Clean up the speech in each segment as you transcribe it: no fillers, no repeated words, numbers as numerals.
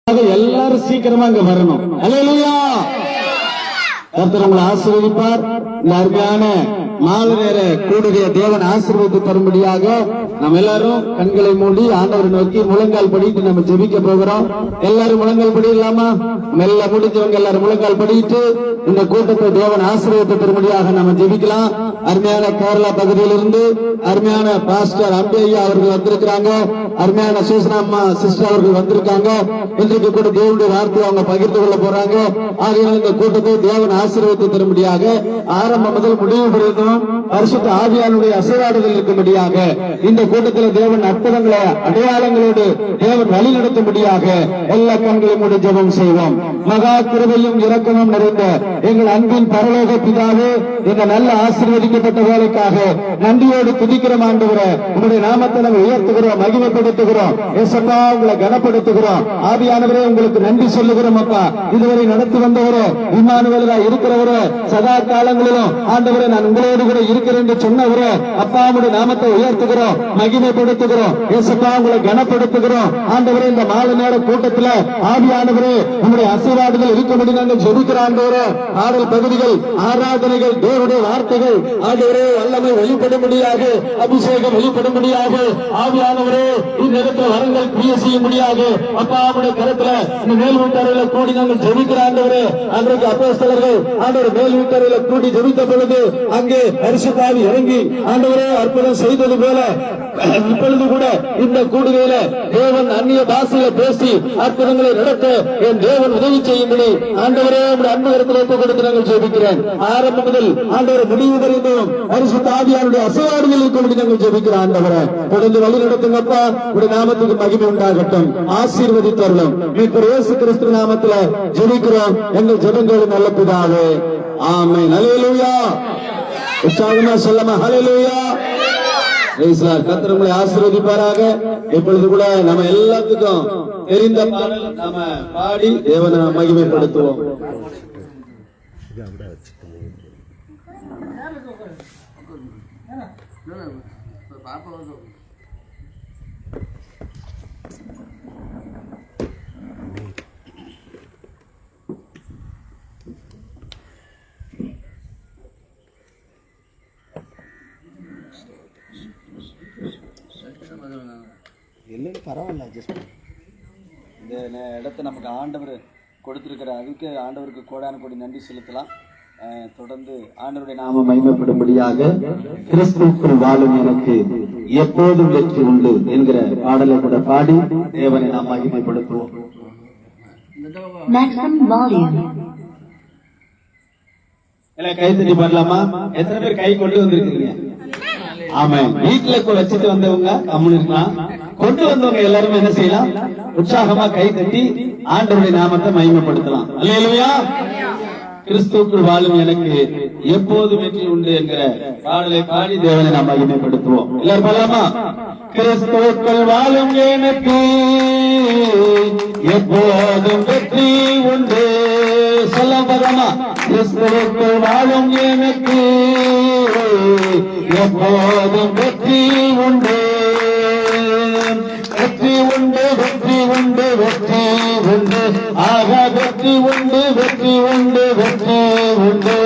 எல்லாரும் சீக்கிரமா அங்க வரணும். அல்லேலூயா. கர்த்தர் உங்களை ஆசீர்வதிப்பார். இந்த அருமையான மாலை நேர கூடுகிற தேவன் ஆசீர்வதித்து தரும்படியாக நம்ம எல்லாரும் கண்களை மூடி ஆண்டவரை நோக்கி முழங்கால் படிட்டு நம்ம ஜெபிக்க போகிறோம். எல்லாரும் முழங்கால் படிக்கலாமா? மெல்ல முடிஞ்சவங்க எல்லாரும் முழங்கால் படிட்டு இந்த கூட்டத்தை தேவன் ஆசீர்வதித்து தரும்படியாக நம்ம ஜெபிக்கலாம். அருமையான கேரளா பகுதியிலிருந்து அருமையான பாஸ்டர் அம்பையா அவர்கள் வந்திருக்கிறாங்க. அருமையான சூசனாம்மா சிஸ்டர் அவர்கள் வந்திருக்காங்க. இன்றைக்கு கூட தேவனுடைய வார்த்தையை அவங்க பகிர்ந்து கொள்ள போறாங்க. ஆகையால் இந்த கூட்டத்தை தேவன் ஆசீர்வதித்து தரும்படியாக ஆரம்பம் முதல் முடிவு வரைக்கும் பரிசுத்த ஆவியானுடைய அசைவாடுதல் இருக்கும்படியாக இந்த கூட்டத்தில் தேவன் அற்புதங்களை அடையாளங்களோடு தேவன் வழி நடத்தும்படியாக எல்லா கண்களை மூடி ஜெபம் செய்வோம். மகா கிருபையும் இரக்கமும் நிறைந்த எங்கள் அன்பின் பரலோக பிதாவே, இந்த நல்ல ஆசீர்வதிக்கப்பட்ட வேலைக்காக நன்றியோடு துதிக்கிறோம். ஆண்டவரே, உங்களுடைய நாமத்தை நாங்கள் உயர்த்துகிறோம், மகிமைப்படுத்துகிறோம். ஏசப்பா, உங்களை கனப்படுத்துகிறோம். ஆவியானவரே, உங்களுக்கு நன்றி சொல்லுகிறோம். அப்பா, இதுவரை நடத்தி வந்தவரே, இம்மானுவேலரா இருக்கிறவரே, சதா காலங்களிலும் ஆண்டவரே நான் உங்களோடு கூட இருக்கிறேன் என்று சொன்னவரே, அப்பா உங்களுடைய நாமத்தை உயர்த்துகிறோம், மகிமைப்படுத்துகிறோம். ஏசப்பா, உங்களை கனப்படுத்துகிறோம். ஆண்டவரே, இந்த மாலை நேர கூட்டத்தில் ஆவியானவரே உங்களுடைய ஆசீர்வாதங்கள் இருக்கும்படி நாங்கள் ஜெபிக்கிறோம். ஆண்டவரே, ஆடல் பகுதிகள், ஆராதனைகள், தேவனுடைய வார்த்தைகள் ஆண்டவரே வல்லமை வெளிப்படும்படியாக, அபிஷேகம் வெளிப்படும்படியாக ஆவியானவரே இந்த இடத்துல வரங்கள் கிரியை செய்யும்படியாக அப்பா உங்களுடைய கருத்துல இந்த மேல் வீட்டறையில கூடி நாங்கள் ஜெபிக்கிறோம். ஆண்டவரே, அன்றைக்கு அப்போஸ்தலர்கள் ஆண்டவர் மேல் வீட்டறையில கூடி ஜெபித்த பொழுது அங்கே பரிசுத்த ஆவி இறங்கி ஆண்டவரே அற்புதம் செய்தது போல இப்பொழுது கூட இந்த கூடுகையில தேவன் அந்நிய பாஷையில பேசி அற்புதங்களை நடத்த என் தேவன் உதவி செய்யும்படி ஆண்டவரே உங்களுடைய அன்பு கருத்தில் ஒப்புக் கொடுத்து நாங்கள் ஜெபிக்கிறேன். ஆரம்பம் முதல் ஆண்டவர் முடிவு வரைக்கும் பரிசுத்த ஆவியானுடைய அசைவாடுகள் இருக்கும்படி நாங்கள் ஜெபிக்கிறோம். ஆண்டவரை தொடர்ந்து வழி நடத்துங்கப்பா. உடைய நாமத்துக்கு மகிமை உண்டாகட்டும். ஆசீர்வதித்தருளும். மீட்பர் இயேசு கிறிஸ்து நாமத்துல ஜெபிக்கிறோம் எங்கள் ஜெபங்கள் நல்ல பிதாவே, ஆமென். அல்லேலூயா. உற்சாகமா சொல்லமா ஹல்லேலூயா. கர்த்தர் உங்களை ஆசீர்வதிப்பாராக. இப்பொழுது கூட நம்ம எல்லாத்துக்கும் தெரிந்த பாடல் நாம பாடி தேவனை மகிமைப்படுத்துவோம். பரவாயில்ல, இந்த இடத்தை நமக்கு ஆண்டவர் கொடுத்திருக்கிற அதுக்கு ஆண்டவருக்கு கோடான கோடி நன்றி செலுத்தலாம். தொடர்ந்து ஆண்டவருடைய நாம மகிமைப்படும்படியாக கிறிஸ்துவுக்குள் வாழும் எனக்கு எப்போதும் வெற்றி உண்டு என்கிற பாடலை கூட பாடி தேவனை நாம் மகிமைப்படுத்துவோம். கை தட்டி பாடலாமா? எத்தனை பேர் கை கொண்டு வந்திருக்கீங்க? ஆமா, வீட்டுல வச்சுட்டு வந்தவங்க கம்முன்னு இருக்கலாம். கொண்டு வந்தவங்க எல்லாருமே என்ன செய்யலாம்? உற்சாகமா கை தட்டி ஆண்டவருடைய நாமத்தை மகிமைப்படுத்தலாம். அல்லேலூயா. கிறிஸ்துவுக்குள் வாழும் எனக்கு எப்போதும் வெற்றி உண்டு என்கிற பாடலை பாடி தேவனை நாம் மகிமைப்படுத்துவோம். எல்லாரும் பாடலாமா? கிறிஸ்துவுக்குள் வாழும் எனக்கு எப்போதும் வெற்றி உண்டு. சொல்ல பாடலாமா? கிறிஸ்துவுக்குள் வாழும் எனக்கு எப்போதும் வெற்றி உண்டு. வெற்றி உண்டு, வெற்றி உண்டு, வெற்றி உண்டு, ஆக வெற்றி உண்டு, வெற்றி உண்டு, வெற்றி உண்டு.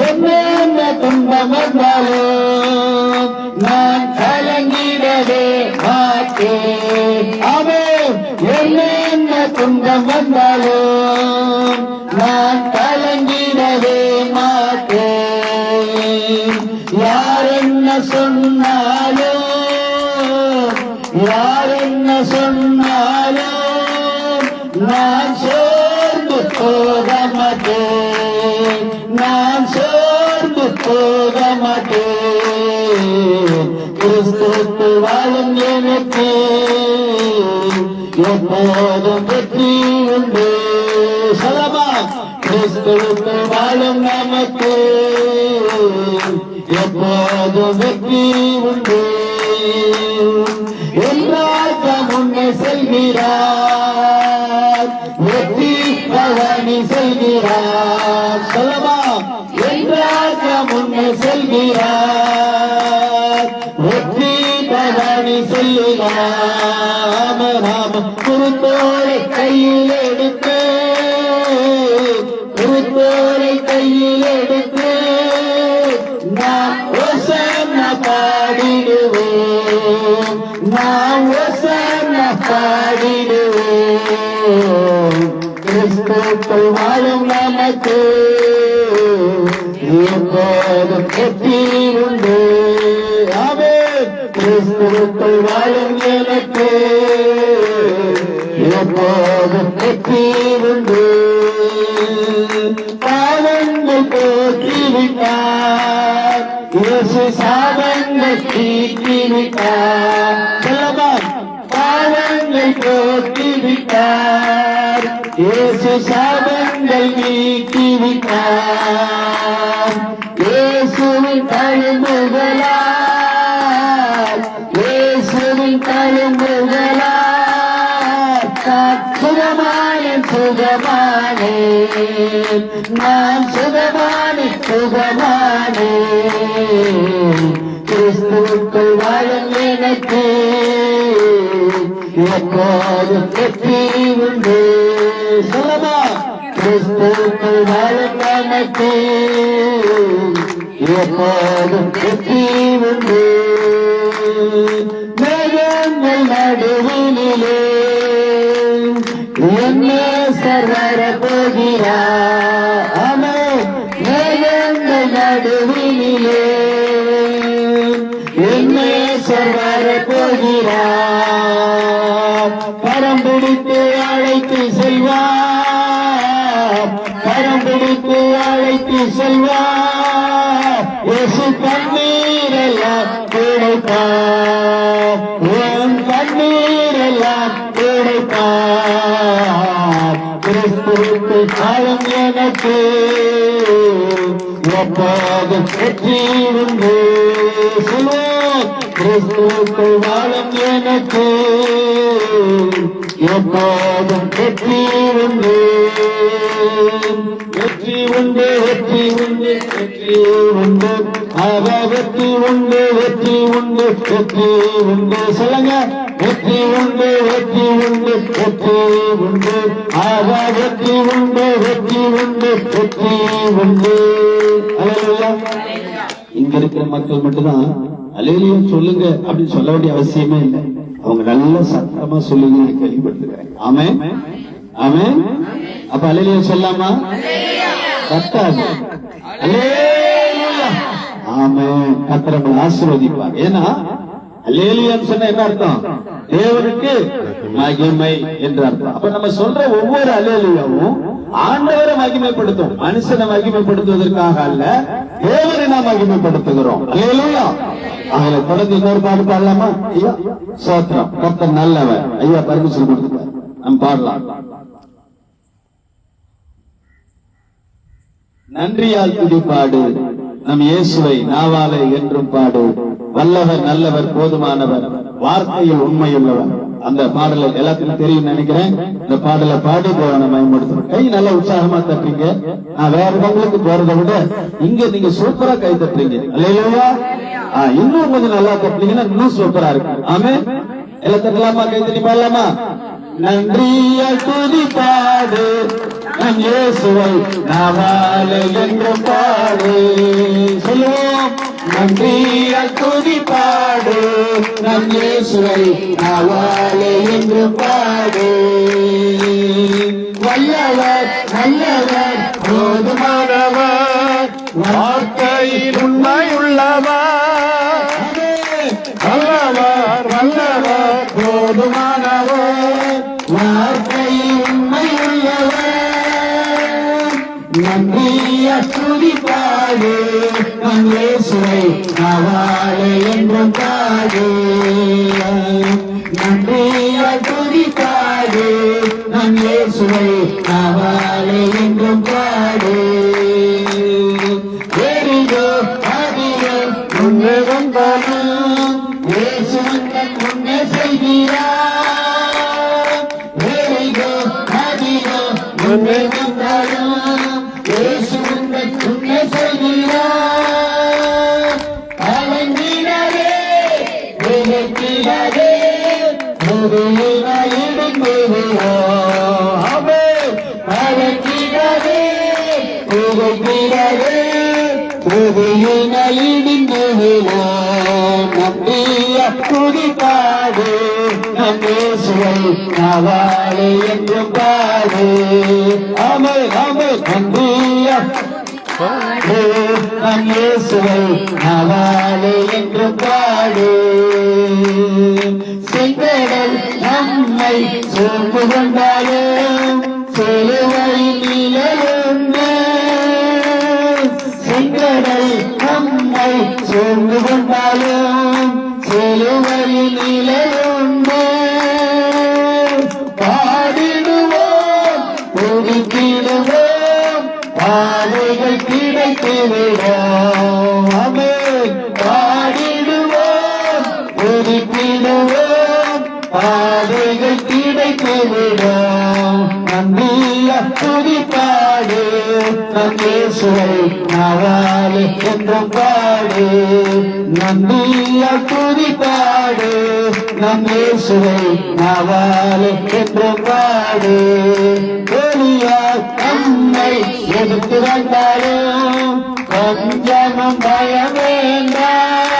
என்ன துன்பம் வந்தாலும் நான் கலங்கிடவே மாட்டேன். ஆமென். என்ன துன்பம் வந்தாலும் நான் கலங்கிடவே மாட்டேன். யார் என்ன சொன்னாலும், யார் என்ன சொன்னாலும் நான் சோர்ந்து போக மாட்டேன், நான் சோர்ந்து போக மாட்டேன். கிறிஸ்துவுக்கு வாழும் எனக்கு எப்போதும் வெற்றி உண்டு. சொல்லமா? கிறிஸ்துவுக்கு வாழும் நமக்கு எப்போதும் வெற்றி உண்டு. எல்லாருக்க முன்னே செல்கிறார், வெற்றி பழனி செல்கிறார். சொல்லமா? எல்லாருக்க முன்னே செல்கிறார், வெற்றி பழனி செல்கிறார். ராம குருத்தோரை கையில் எடுத்து கிறிஸ்துவை கையில் எடுத்து நாம் ஓசன்னா பாடிடுவோம், நாம் ஓசன்னா பாடிடுவோம். கிறிஸ்துவுக்குள் வாழும் நமக்கு எப்போதும் வெற்றி உண்டு. ஆமென். கிறிஸ்துவுக்குள் வாழும் எனக்கு எப்போதும் வெற்றி உண்டு. பாவங்கள் போக்கிவிட்டார், இயேசு சாபங்கள் நீக்கிவிட்டார். சொல்லலாம், பாவங்கள் போக்கிவிட்டார், இயேசு சாபங்கள் நீக்கிவிட்டார். இயேசுவின் தழும்புகளால், இயேசுவின் தழும்புகளால் சுகமானேன், சுகமானேன், நான் சுகமானேன், சுகமானேன். கிறிஸ்துவுக்குள் வாழும் எனக்கு எப்போதும் வெற்றி உண்டு. சொல்லமா, கிறிஸ்துவுக்குள் வாழும் நமக்கு எப்போதும் வெற்றி உண்டு. மேகங்கள் நடுவினிலே என்ன சர்வர போகிறார். ஆமென். மேகங்கள் நடுவினிலே என்ன சர்வர போகிறார். கரம் பிடித்து அழைத்து செல்வார், கரம் பிடித்து அழைத்து செல்வார். இயேசு கண்ணீரெல்லாம் துடைப்பார், என் கண்ணீரெல்லாம் துடைப்பார். கிறிஸ்துவுக்குள் வாழும் எனக்கு எப்போதும் வெற்றி உண்டு. சொல்லுவோம், கிறிஸ்துவுக்குள் வாழும் எனக்கு எப்போதும் வெற்றி உண்டு. வெற்றி உண்டு, வெற்றி உண்டு, வெற்றி உண்டு, ஆக வெற்றி உண்டு, வெற்றி உண்டு, வெற்றி உண்டு. சொல்லுங்க, வெற்றி உண்டு, வெற்றி உண்டு, வெற்றி உண்டு, ஆக வெற்றி உண்டு, வெற்றி உண்டு, வெற்றி உண்டு. அல்லேலூயா. இங்க இருக்கிற மக்கள் மட்டும்தான் அல்லேலூயா சொல்லுங்க அப்படின்னு சொல்ல வேண்டிய அவசியமே இல்லை. அவங்க நல்ல சத்தமா சொல்லுங்க கேள்விப்பட்டிருக்கிறேன். ஆமென், ஆமென். அப்ப அல்லேலூயா சொல்லாமா? கத்தாது. அல்லேலூயா. ஆமென். கர்த்தர் உங்களை ஆசீர்வதிப்பார். ஏன்னா அல்லேலூயான்னு சொன்னா என்ன அர்த்தம்? தேவனுக்கு மகிமை என்று அர்த்தம். அப்ப நம்ம சொல்ற ஒவ்வொரு அல்லேலூயாவும் ஆண்டவரை மகிமைப்படுத்தும், மனுஷனை மகிமைப்படுத்துவதற்காக அல்ல, தேவனை நாம் மகிமைப்படுத்துகிறோம். அல்லேலூயா. அதுல தொடர்ந்து இன்னொரு பாடு பாடலாமா? ஐயா சோத்திரம், கர்த்தர் நல்லவர். ஐயா பர்மிஷன் கொடுத்துட்டார், நம்ம பாடலாம். நன்றியால் துதிப்பாடு, நம் இயேசுவை நாவாலே என்றும் பாடு. வல்லவர், நல்லவர், போதுமானவர், வார்த்தையில் உண்மையுள்ளவர். அந்த பாடலை எல்லாத்துக்கும் தெரியும் நினைக்கிறேன். இந்த பாடலை பாடி தேவனை மகிமைப்படுத்தணும். கை நல்லா உற்சாகமா தட்டுறீங்க. நான் வேற இடங்களுக்கு போறதை விட இங்க நீங்க சூப்பரா கை தட்டுறீங்க. அல்லேலூயா. இன்னும் கொஞ்சம் நல்லா தட்டுறீங்கன்னா இன்னும் சூப்பரா இருக்கு. ஆமென். எல்லாம் தட்டலாமா? கை தட்டி பாடலாமா? நன்றியால் துதிப்பாடு, நம் இயேசுவை நாவாலே என்றும் பாடு. சொல்லுவோம், நன்றியால் துதிப்பாடு, நம் இயேசுவை நாவாலே என்றும் பாடு. வல்லவர், நல்லவர், போதுமானவர், வார்த்தையில் உண்மையுள்ளவர். வல்லவர், வல்லவர், போதுமானவர், வார்த்தையில் உண்மையுள்ளவர். நன்றியால் துதிப்பாடு, நம் இயேசுவை நாவாலே என்றும் பாடு. நன்றியால் துதிப்பாடு, நம் இயேசுவை நாவாலே என்றும் பாடு. எரிகோ அதிகோ முன்னே வந்தாலும் இயேசு முன்னே செய்கிறார். எரிகோ அதிகோ முன்னே வந்தாலும் இயேசு முன்னே செய்கிறார். அவனிடரே விலக்கிடரே முருகினாயிடும் நாவாலே என்று பாடு. ஆமை ஆமை நன்றியா நம் இயேசுவை நாவாலே என்று பாடு. செங்கடல் நம்மை சூழ்ந்து கொண்டாலும் சிலுவை நிழலுண்டு. செங்கடல் நம்மை சூழ்ந்து கொண்டாலும் சிலுவை நிழலுண்டு. பாடிடுவோம் துதித்திடுவோம் பாதைகள் கிடைத்துவிடும். ஆமென். பாடிடுவோம் துதித்திடுவோம் பாதைகள் கிடைத்துவிடும். நன்றியா துதிப்பாடு நம் இயேசுவை நாவாலே என்றும் பாடு. நன்றியா துதிப்பாடு நம் இயேசுவை நாவாலே என்றும் பாடு. வெளியால் நம்மை எதிர்த்து வந்தாலும் கொஞ்சமும் பயம் வேண்டாம்.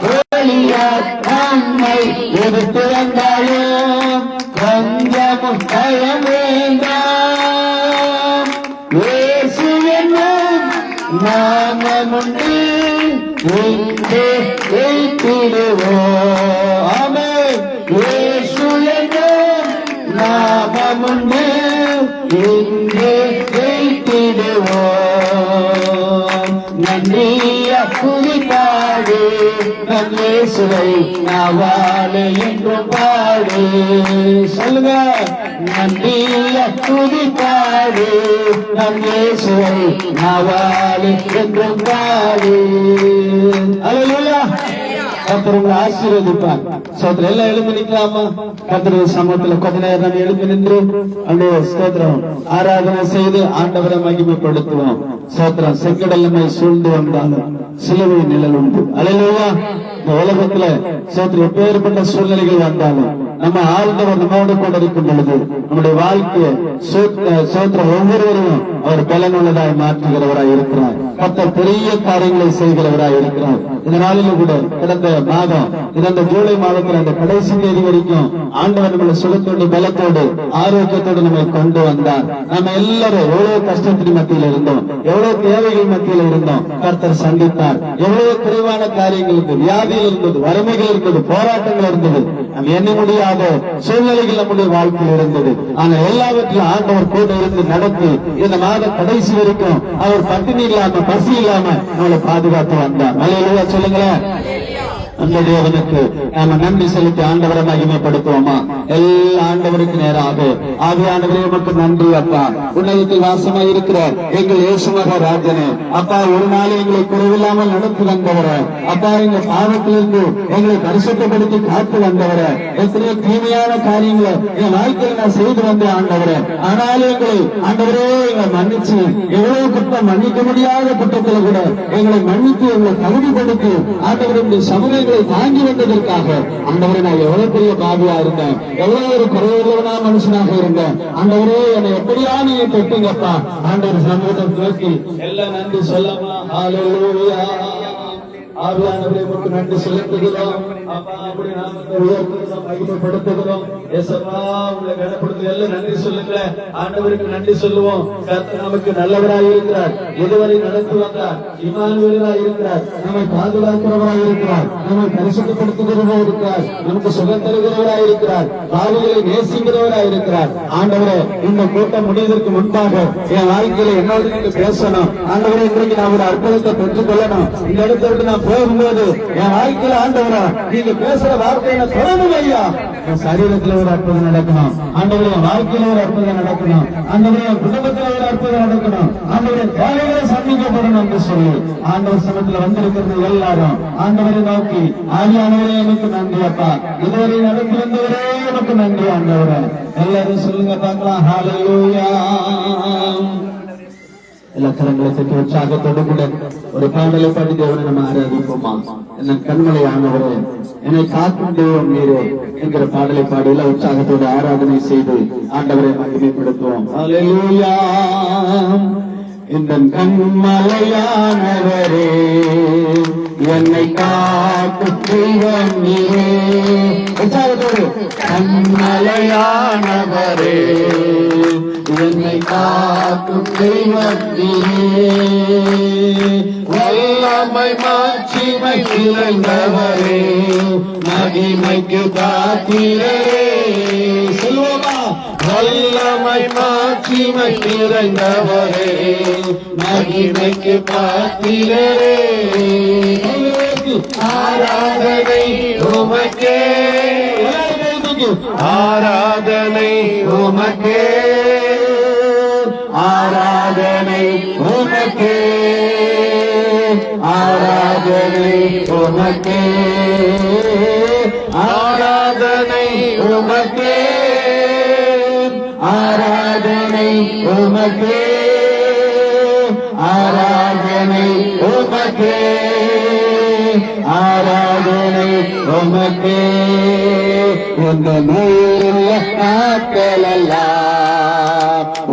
வெளியால் நம்மை எதிர்த்து வந்தாலும் கொஞ்சமும் பயம் வேண்டாம். இயேசு என்னும் நாமமுண்டு இங்கே வைத்திடுவோம். ஆமென். இயேசு என்னும் நாமமுண்டு இங்கே வைத்திடுவோம். நன்றியா துதிப்பாடு நம் இயேசுவை நாவாலே என்றும் பாடு. சொல்லுங்க. நன்றியா துதிப்பாடு நம் இயேசுவை நாவாலே என்றும் பாடு. அல்லேலூயா. கர்த்தர் உங்களை ஆசீர்வதிப்பார். ஸ்தோத்திரம். எல்லாம் எழுப்பி நிற்கலாமா? கர்த்தருடைய சமூகத்துல கொஞ்ச நேரம் எழுப்பி நின்று அப்படியே ஸ்தோத்திரம் ஆராதனை செய்து ஆண்டவரை மகிமைப்படுத்துவோம். ஸ்தோத்திரம். செங்கடல் நம்மை சூழ்ந்து வந்தாலும் சிலுவை நிழல் உண்டு. அல்லேலூயா. இந்த உலகத்துல ஸ்தோத்திரம் எப்பேற்பட்ட சூழ்நிலைகள் வந்தாலும் நம்ம ஆழ்ந்தவர் நம்மோடு கூட இருக்கும் பொழுது நம்முடைய வாழ்க்கையை ஸ்தோத்திரம் ஒவ்வொருவரையும் அவர் பலனுள்ளதாய் மாற்றுகிறவராய் இருக்கிறார். கர்த்தர் பெரிய காரியங்களை செய்கிறவராய் இருக்கிறார். இந்த நாளிலும் கூட கடந்த மாதம் இந்த ஜூலை மாதத்தில் அந்த கடைசி தேதி வரைக்கும் ஆண்டவர் நம்மளை சுகத்தோடு பலத்தோடு ஆரோக்கியத்தோடு நம்மை கொண்டு வந்தார். நம்ம எல்லாரும் எவ்வளவு கஷ்டத்தின் மத்தியில் இருந்தோம், எவ்வளவு தேவைகள் மத்தியில் இருந்தோம், கர்த்தர் சந்தித்தார். எவ்வளவு குறைவான காரியங்கள் இருந்தது, வியாதிகள் இருந்தது, வறுமைகள் இருந்தது, போராட்டங்கள் இருந்தது, நம்ம எண்ண முடியாத சூழ்நிலைகள் நம்முடைய வாழ்க்கையில் இருந்தது. ஆனா எல்லாவற்றிலும் ஆண்டவர் கூட இருந்து நடத்தி இந்த மாத கடைசி வரைக்கும் அவர் பட்டினி இல்லாம பசி இல்லாம நம்மளை பாதுகாத்து வந்தார். அல்லேலூயா சொல்லுங்களேன். அந்த தேவனுக்கு நாம நன்றி செலுத்தி ஆண்டவரை மகிமைப்படுத்துவோமா? எல்லா ஆண்டவருக்கு நேராக ஆவியானவரே உமக்கு நன்றி அப்பா. உன்னதத்தில் வாசமாய் இருக்கிற எங்கள் இயேசு மகாராஜனே அப்பா, ஒரு நாள் எங்களை குறைவில்லாமல் நடத்தி வந்தவர அப்பா, எங்க பாவத்திலிருந்து எங்களை பரிசுத்தப்படுத்தி காத்து வந்தவர, எத்தனையோ தீமையான காரியங்களை என் வாழ்க்கையில் நான் செய்து வந்தேன் ஆண்டவரே. ஆனாலும் எங்களை ஆண்டவரே எங்களை மன்னிச்சு, எவ்வளவு குற்றம் மன்னிக்க முடியாத குற்றத்தில் கூட எங்களை மன்னித்து எங்களை தகுதிப்படுத்தி ஆண்டவருடைய சமூகங்களை தாங்கி வந்ததற்காக ஆண்டவரே நான் எவ்வளவு பெரிய பாவியா இருந்தேன், எவ்வளவு ஒரு குறைவுள்ளவனா மனுஷனாக இருந்தேன். ஆண்டவரே என்னை எப்படியா நீங்க தொட்டீங்கப்பா. ஆண்டவர் சமூகத்தை நோக்கி எல்லாம் நன்றி சொல்லமா. ஹல்லேலூயா. ஆவியானவரே உமக்கு நன்றி செலுத்துகிறோம் அப்பா. அப்படி நாமத்தை உயர்த்துகிறோம், மகிமைப்படுத்துகிறோம். ஏசப்பா உங்களை கனப்படுத்த எல்லாம் நன்றி சொல்லுங்க. ஆண்டவருக்கு நன்றி சொல்லுவோம். கர்த்தர் நமக்கு நல்லவராய் இருக்கிறார், இதுவரை நடத்தி வந்தார், இம்மானுவேலராய் இருக்கிறார், நம்மை பாதுகாக்கிறவராய் இருக்கிறார், நம்மை பரிசுத்தப்படுத்துகிறவராய் இருக்கிறார், நமக்கு சுகம் தருகிறவராய் இருக்கிறார், பாவிகளை நேசிக்கிறவராய் இருக்கிறார். ஆண்டவரே இந்த கூட்டம் முடிவதற்கு முன்பாக என் வாழ்க்கையில என்னோடு நீங்க பேசணும். ஆண்டவரே இன்றைக்கு நான் ஒரு அற்புதத்தை பெற்றுக் கொள்ளணும். இந்த இடத்தை விட்டு நான் போகும்போது என் வாழ்க்கையில ஆண்டவரா நீங்க பேசுற வார்த்தையில தொடரும் ஐயா. என் சரீரத்துல ஒரு அற்புதம் நடக்கணும் ஆண்டவரே, என் வாழ்க்கையில ஒரு அற்புதம் நடக்கணும் ஆண்டவரே, என் குடும்பத்துல ஒரு அற்புதம் நடக்கணும் ஆண்டவரே, தேவைகளை சந்திக்கப்படணும் என்று சொல்லி ஆண்டவர் சமத்துல வந்திருக்கிறது எல்லாரும் ஆண்டவரை நோக்கி ஆவியானவரே எனக்கு நன்றி அப்பா, இதுவரை நடந்து வந்தவரே எனக்கு நன்றி ஆண்டவரே. எல்லாரும் சொல்லுங்க பார்க்கலாம். ஹல்லேலூயா. எல்லா கரங்களை தட்டி உற்சாகத்தோடு கூட ஒரு பாடலை பாடி தேவனை நம்ம ஆராதிப்போமா? என்ன கண்மலை ஆனவரே, என்னை காக்கும் தெய்வம் நீரே என்கிற பாடலை பாடி எல்லாம் உற்சாகத்தோடு ஆராதனை செய்து ஆண்டவரை மகிமைப்படுத்துவோம். ஹல்லேலூயா. இந்த கண்மலையானவரே என்னை காக்கும் தெய்வம் நீரே. உற்சாகத்தோடு கண்மலையானவரே என்னை காக்கும் தெய்வம் நீரே. வல்லமை மாட்சிமை நிறைந்தவரே மகிமைக்கு பாத்திரரே. சொல்லுவோமா? வல்லமை மாட்சிமை நிறைந்தவரே மகிமைக்கு பாத்திரரே. ஆராதனை உமக்கே, ஆராதனை உமக்கே, ஆராதனை உமக்கே, ஆராதனை உமக்கே, ஆராதனை உமக்கே, ஆராதனை உமக்கே, ஆராதனை உமக்கே, ஆராதனை உமக்கே. இந்த நீருள்ள நாட்களெல்லாம்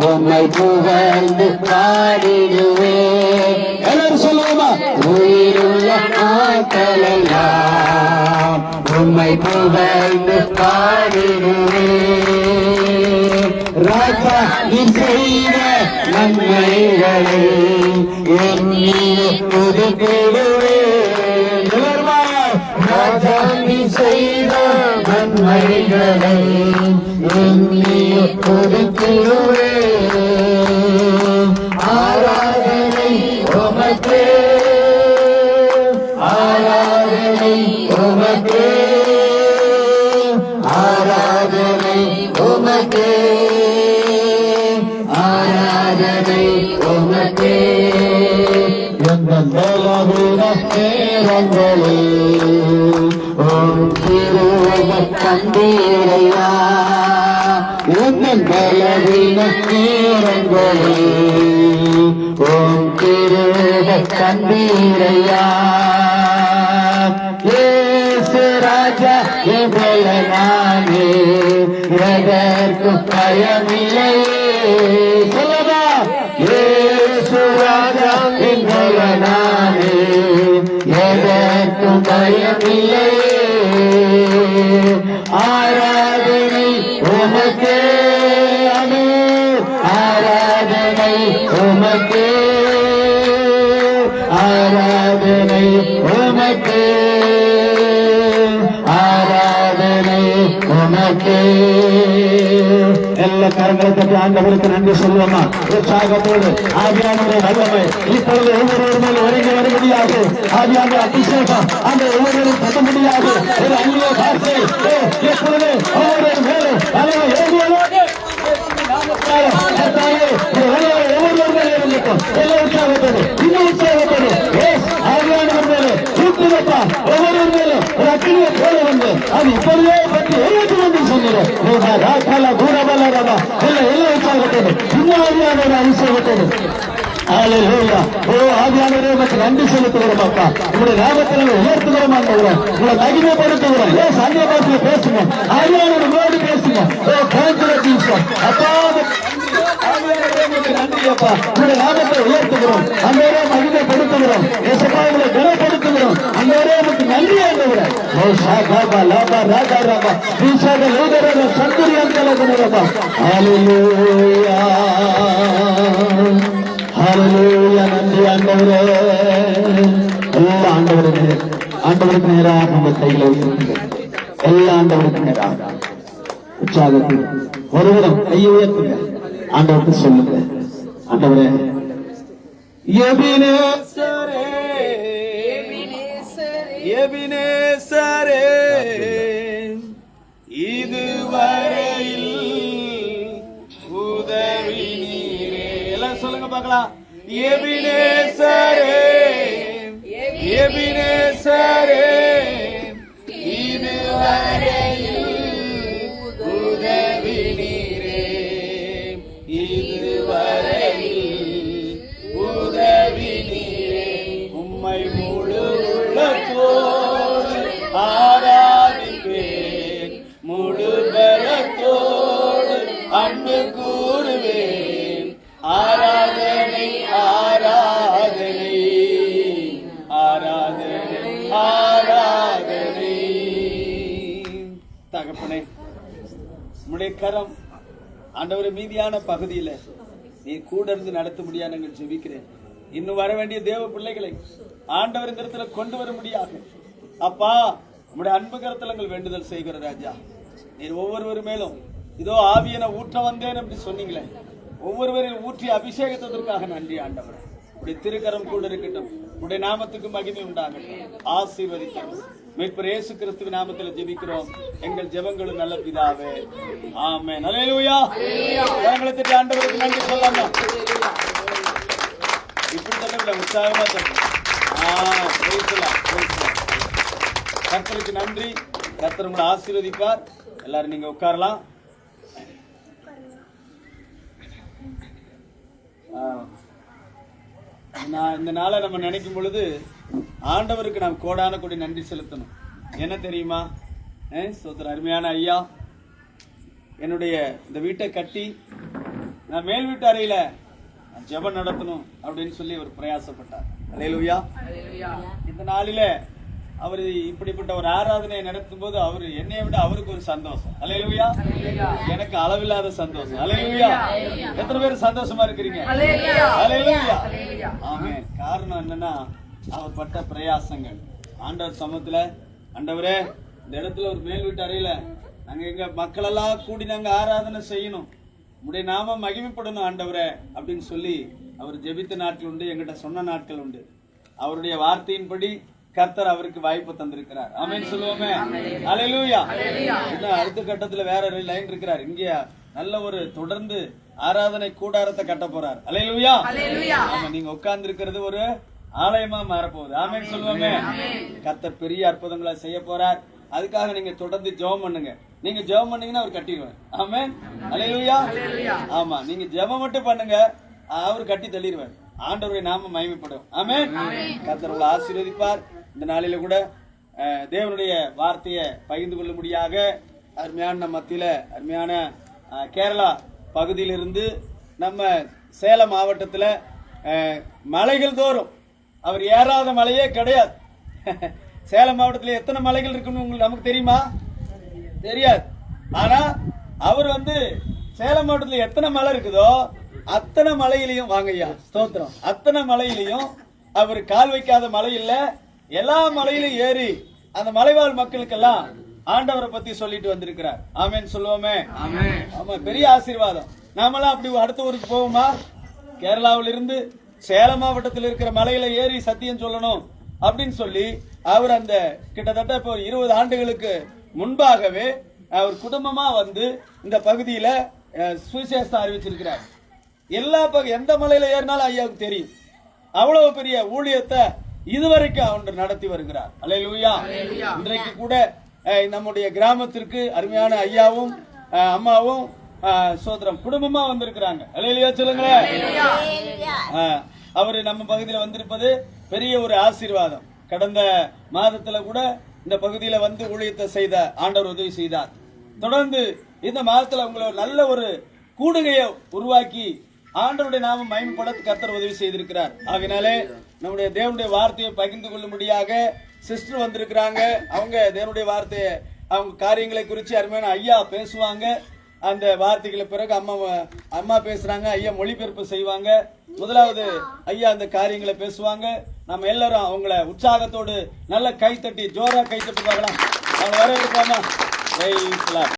உம்மை புகழ்ந்து பாடிடுவேன். எல்லாரும் சொல்லுவோமா? உயிருள்ள நாட்களெல்லாம் உம்மை புகழ்ந்து பாடிடுவேன். ராஜா நீ செய்த நன்மைகளை எண்ணியே புதுக்கிடுவேன். ராஜா நீ செய்த நன்மைகளை எண்ணியே புதுக்கிடுவேன். ஆராதனை உமக்கே, ஆராதனை உமக்கே, ஆராதனை உமக்கே, ஆராதனை உமக்கே. எங்கள் பலவீன நேரங்களில் உம் திருவை கண்டீரையா. எங்கள் பலவீன நேரங்களில் உம் திருவை கண்டீரையா. இயேசு ராஜா எவ்வள நானே எதற்கு பயமில்லை. சொல்லவா? இயேசு ராஜா எவ்வள நானே எதற்கு பயமில்லை. ஆராதனை உமக்கே, ஆராதனை உமக்கே, ஆராதனை உமக்கே, ஆராதனை உமக்கே. எல்லா கரங்களை தட்டி ஆண்டவருக்கு நன்றி சொல்லுவோமா? உற்சாகத்தோடு ஆவியானவருடைய வல்லமை இப்பொழுது ஒவ்வொருவர் மேல் ஒருங்கி வரும்படியாக ஆவியான அபிஷேகம் அந்த ஒவ்வொருவரும் தட்டும்படியாக ஒரு அந்நிய வார்த்தை எப்பொழுது ஒவ்வொரு மேலும் தலைமை ஏறியதோடு ஒவ்வொருவர் மேலே இருந்துக்கும். எல்லா உற்சாகத்தோடு இன்னும் உற்சாகத்தோடு ஆவியானவர் மேலே தூக்கி வைப்பார். ஒவ்வொருவர் மேலும் ஒரு அக்கினியை போல வந்து அது இப்பொழுதே பற்றி எழுதி வந்து சொன்னது. ராக்கால கூடபல ரவா எல்லா உற்சாகத்தோடு இன்னும் ஆவியானவர் அபிஷேகத்தோடு. ஹல்லேலூயா. ஓ ஆவியானவரே உமக்கு நன்றி செலுத்துகிறோம் அப்பா. உங்களுடைய நாமத்தில் உயர்த்துகிறோம் ஆண்டவரே. உங்களை மகிமைப்படுத்துகிறோம். ஏன் அந்நிய பாஷையில பேசுங்க. ஆவியானவர் உங்களோடு பேசுங்க. ஓ காஞ்சிரீஸ்வர் அப்பா நன்றி அப்பா. உங்களுடைய நாமத்தை உயர்த்துகிறோம். அந்தவரே மகிமைப்படுத்துகிறோம். ஏசப்பா உங்களை குணப்படுத்துகிறோம். அந்தவரே உமக்கு நன்றி ஆண்டவரே. ஓ ஷாகா லாபா ராகா ராபா தீசாக லோதரக சந்துரியாந்தல குணரபா. ஹல்லேலூயா, ஹல்லேலூயா. நன்றி ஆண்டவரே. எல்லா ஆண்டவருக்கு நேராக நம்ம கையில் இருக்கிறது. எல்லா ஆண்டவருக்கு நேராக உற்சாகத்தில் ஒருவரும் கையை உயர்த்துங்க. ஆண்டவருக்கு சொல்லுங்க. ஆண்டவரே எபினேசரே, எபினேசரே இதுவரையில் உதவி நீரே. எல்லாம் சொல்லுங்க பார்க்கலாம். எபினேசரே, எபினேசரே இதுவரையில் உதவி நீரே. இதுவரையில் உதவி நீரே. உம்மை முழு உள்ளத்தோடு ஆராதிப்பேன். முழு பலத்தோடு அன்பு கூறுவேன். ஆராதனை கரம் ஆண்டவரை மீதியான பகுதியில நீ கூட இருந்து நடத்த முடியாது நாங்கள் ஜெபிக்கிறேன். இன்னும் வர வேண்டிய தேவ பிள்ளைகளை ஆண்டவர் இந்த இடத்துல கொண்டு வர முடியாது. அப்பா உம்முடைய அன்பு கரத்தில் வேண்டுதல் செய்கிற ராஜா, நீர் ஒவ்வொருவர் மேலும் இதோ ஆவியனை ஊற்ற வந்தேன் அப்படி சொன்னீங்களே, ஒவ்வொருவரையும் ஊற்றிய அபிஷேகத்திற்காக நன்றி ஆண்டவர். உடைய திருக்கரம் கூட இருக்கட்டும். உடைய நாமத்துக்கு மகிமை உண்டாகட்டும். ஆசீர்வதிக்கிறோம். மீட்பர் இயேசு கிறிஸ்துவின் நாமத்தில் ஜெபிக்கிறோம் எங்கள் ஜெபங்களும் நல்ல பிதாவே, ஆமென். அல்லேலூயா. கரங்களை தட்டி ஆண்டவருக்கு நன்றி சொல்லலாம். இப்படி தட்ட உற்சாகமா தட்டு. கர்த்தருக்கு நன்றி. கர்த்தர் உங்களை ஆசீர்வதிப்பார். எல்லாரும் நீங்க உட்காரலாம். இந்த நாளை நம்ம நினைக்கும் பொழுது ஆண்டவருக்கு நாம் கோடான கோடி நன்றி செலுத்தணும். என்ன தெரியுமா? சோதர அருமையான ஐயா என்னுடைய இந்த வீட்டை கட்டி நான் மேல் வீட்டு அறையில ஜெபம் நடத்தணும் அப்படின்னு சொல்லி அவர் பிரயாசப்பட்டார். அல்லேலூயா. இந்த நாளில அவர் இப்படிப்பட்ட ஒரு ஆராதனையை நடத்தும் போது அவரு என்னைய விட அவருக்கு ஒரு சந்தோஷம். அல்லேலூயா. எனக்கு அளவில்லாத சந்தோஷம். அல்லேலூயா. எத்தனை பேர் சந்தோஷமா இருக்கிறீங்க? அல்லேலூயா. ஆமென். காரணம் என்னன்னா அவர் பட்ட பிரயாசங்கள். ஆண்டவர் சமூகத்துல, ஆண்டவரே இந்த இடத்துல ஒரு மேல் வீட்டு அறையில நாங்க எங்க மக்கள் எல்லாம் கூடி நாங்க ஆராதனை செய்யணும், உடைய நாம மகிமைப்படணும் ஆண்டவரே அப்படின்னு சொல்லி அவர் ஜெபித்த நாட்கள் உண்டு, எங்கிட்ட சொன்ன நாட்கள் உண்டு. அவருடைய வார்த்தையின்படி கர்த்தர் அவருக்கு வாய்ப்பு தந்திருக்கிறார். ஆமென் சொல்லுவோமே. அல்லேலூயா. இன்னும் அடுத்த கட்டத்துல வேற லைன் இருக்கிறார். இங்க நல்ல ஒரு தொடர்ந்து ஆராதனை கூடாரத்தை கட்ட போறார். அல்லேலூயா. ஆமா, நீங்க உட்கார்ந்து இருக்கிறது ஒரு ஆலயமா மாறப்போகுது. ஆமென் சொல்லுவோமே. கர்த்தர் பெரிய அற்புதங்களை செய்ய போறார். அதுக்காக நீங்க தொடர்ந்து ஜெபம் பண்ணுங்க. நீங்க ஜெபம் பண்ணீங்கன்னா அவர் கட்டிடுவார். ஆமென். அல்லேலூயா. ஆமா, நீங்க ஜெபம் மட்டும் பண்ணுங்க, அவர் கட்டி தள்ளிடுவார். ஆண்டவருடைய நாம மகிமைப்படும். ஆமென். கர்த்தர் உங்களை ஆசீர்வதிப்பார். இந்த நாளில கூட தேவனுடைய வார்த்தையை பகிர்ந்து கொள்ளும்படியாக அருமையான மத்தியில அருமையான கேரளா பகுதியிலிருந்து நம்ம சேலம் மாவட்டத்தில் மலைகள் தோறும் அவர் ஏறாத மலையே கிடையாது. சேலம் மாவட்டத்தில் எத்தனை மலைகள் இருக்குன்னு உங்களுக்கு நமக்கு தெரியுமா? தெரியாது. ஆனா அவர் சேலம் மாவட்டத்தில் எத்தனை மலை இருக்குதோ அத்தனை மலையிலையும், வாங்கய்யா ஸ்தோத்திரம், அத்தனை மலையிலையும் அவர் கால் வைக்காத மலை இல்ல, எல்லா மலையிலும் ஏறி அந்த மலைவாழ் மக்களுக்கெல்லாம் ஆண்டவரை பத்தி சொல்லிட்டு வந்திருக்கிறார். ஆமென் சொல்லுவோமே. ஆமா, பெரிய ஆசீர்வாதம். நாமெல்லாம் அப்படி அடுத்த ஊருக்கு போவோமா? கேரளாவில் இருந்து சேலம் மாவட்டத்தில் இருக்கிற மலையில ஏறி சத்தியம் சொல்லணும் அப்படின்னு சொல்லி அவர் அந்த கிட்டத்தட்ட இப்போ 20 ஆண்டுகளுக்கு முன்பாகவே அவர் குடும்பமா இந்த பகுதியில சுவிசேஷம் அறிவிச்சிருக்கிறார். எல்லா எந்த மலையில ஏறினாலும் ஐயாவுக்கு தெரியும். அவ்வளவு பெரிய ஊழியத்தை இதுவரைக்கும் அவர் நடத்தி வருகிறார். அல்லேலூயா. இன்றைக்கு கூட நம்முடைய கிராமத்திற்கு அருமையான ஐயாவும் அம்மாவும் சோதரம் குடும்பமா வந்திருக்கிறாங்க. அல்லேலூயா சொல்லுங்களேன். அவரு நம்ம பகுதியில வந்திருப்பது பெரிய ஒரு ஆசீர்வாதம். கடந்த மாதத்துல கூட இந்த பகுதியில ஊழியத்தை செய்த ஆண்டவர் உதவி செய்தார். தொடர்ந்து இந்த மாதத்துல உங்களை நல்ல ஒரு கூடுகையை உருவாக்கி ஆண்டவருடைய நாமம் மகிமைப்பட கர்த்தர் உதவி செய்திருக்கிறார். ஆகையினாலே நம்முடைய தேவனுடைய வார்த்தையை பகிர்ந்து கொள்ளும்படியாக சிஸ்டர் வந்திருக்கிறாங்க. அவங்க தேவனுடைய வார்த்தையை, அவங்க காரியங்களை குறித்து அருமையான ஐயா பேசுவாங்க. அந்த வார்த்தைகளை பிறகு அம்மா பேசுறாங்க, ஐயா மொழிபெயர்ப்பு செய்வாங்க. முதலாவது ஐயா அந்த காரியங்களை பேசுவாங்க. நம்ம எல்லாரும் அவங்கள உற்சாகத்தோடு நல்ல கைத்தட்டி ஜோரா கைத்தட்டி பார்க்கலாம். அவங்க வரவேற்பாமா?